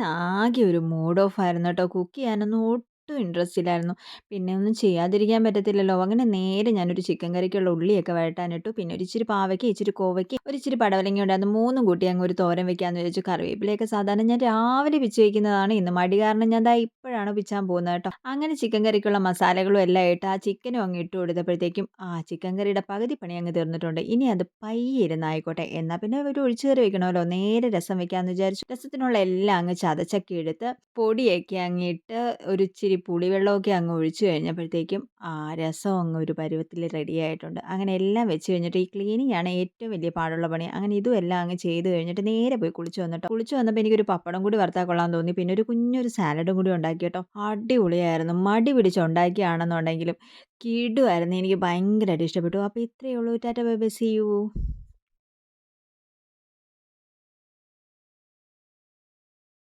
ഇന്നാകെ ഒരു mood off ആയിരുന്നു കേട്ടോ. കുക്ക് ചെയ്യാനൊന്നും ഒട്ടും ഇൻട്രസ്റ്റ് ഇല്ലായിരുന്നു. പിന്നെ ഒന്നും ചെയ്യാതിരിക്കാൻ പറ്റത്തില്ലല്ലോ. അങ്ങനെ നേരെ ഞാനൊരു ചിക്കൻ കറിക്കുള്ള ഉള്ളിയൊക്കെ വഴട്ടാനിട്ടു. പിന്നെ ഒരിച്ചിരി പാവയ്ക്ക, ഇച്ചിരി കോവയ്ക്ക, ഒരിച്ചിരി പടവലങ്ങ ഉണ്ടായിരുന്നു. 3 കൂട്ടി അങ്ങ് ഒരു തോരൻ വെക്കാന്ന് വിചാരിച്ചു. കറിവേപ്പിലയൊക്കെ സാധാരണ ഞാൻ രാവിലെ പിച്ചി വെക്കുന്നതാണ്. ഇന്ന് മടി കാരണം ഞാൻ ദാ ഇപ്പോഴാണ് പിച്ചാൻ പോകുന്നത് കേട്ടോ. അങ്ങനെ ചിക്കൻ കറിക്കുള്ള മസാലകളും എല്ലാം ഇട്ട് ആ ചിക്കനും അങ്ങ് ഇട്ട് കൊടുത്തപ്പോഴത്തേക്കും ചിക്കൻ കറിയുടെ പകുതി പണി അങ്ങ് തീർന്നിട്ടുണ്ട്. ഇനി അത് പയ്യെ ഇരുന്നായിക്കോട്ടെ. എന്നാ പിന്നെ ഒരു ഒഴിച്ചുകറി വെക്കണമല്ലോ. നേരെ രസം വെക്കാന്ന് വിചാരിച്ചു. രസത്തിനുള്ള എല്ലാം അങ്ങ് ചതച്ചൊക്കെ എടുത്ത് പൊടിയൊക്കെ അങ്ങിട്ട് ഒരിച്ചിരി പുളിവെള്ളമൊക്കെ അങ്ങ് ഒഴിച്ച് കഴിഞ്ഞപ്പോഴത്തേക്കും രസം അങ്ങ് ഒരു പരുവത്തിൽ റെഡിയായിട്ടുണ്ട്. അങ്ങനെ എല്ലാം വെച്ച് കഴിഞ്ഞിട്ട് ഈ ക്ലീനിങ് ആണ് ഏറ്റവും വലിയ പാടുള്ള പണി. അങ്ങനെ ഇതും എല്ലാം അങ്ങ് ചെയ്ത് കഴിഞ്ഞിട്ട് നേരെ പോയി കുളിച്ച് വന്നിട്ടോ. കുളിച്ച് വന്നപ്പോൾ എനിക്കൊരു പപ്പടം കൂടി വറുത്താൽ കൊള്ളാൻ തോന്നി. പിന്നെ ഒരു കുഞ്ഞൊരു സാലഡും കൂടി ഉണ്ടാക്കി കേട്ടോ. അടിപൊളിയായിരുന്നു. മടി പിടിച്ച് ഉണ്ടാക്കിയാണെന്നുണ്ടെങ്കിലും കിടുവായിരുന്നു. എനിക്ക് ഭയങ്കരമായിട്ട് ഇഷ്ടപ്പെട്ടു. അപ്പോൾ ഇത്രയേ ഉള്ളൂ. Tata bye bye. See U.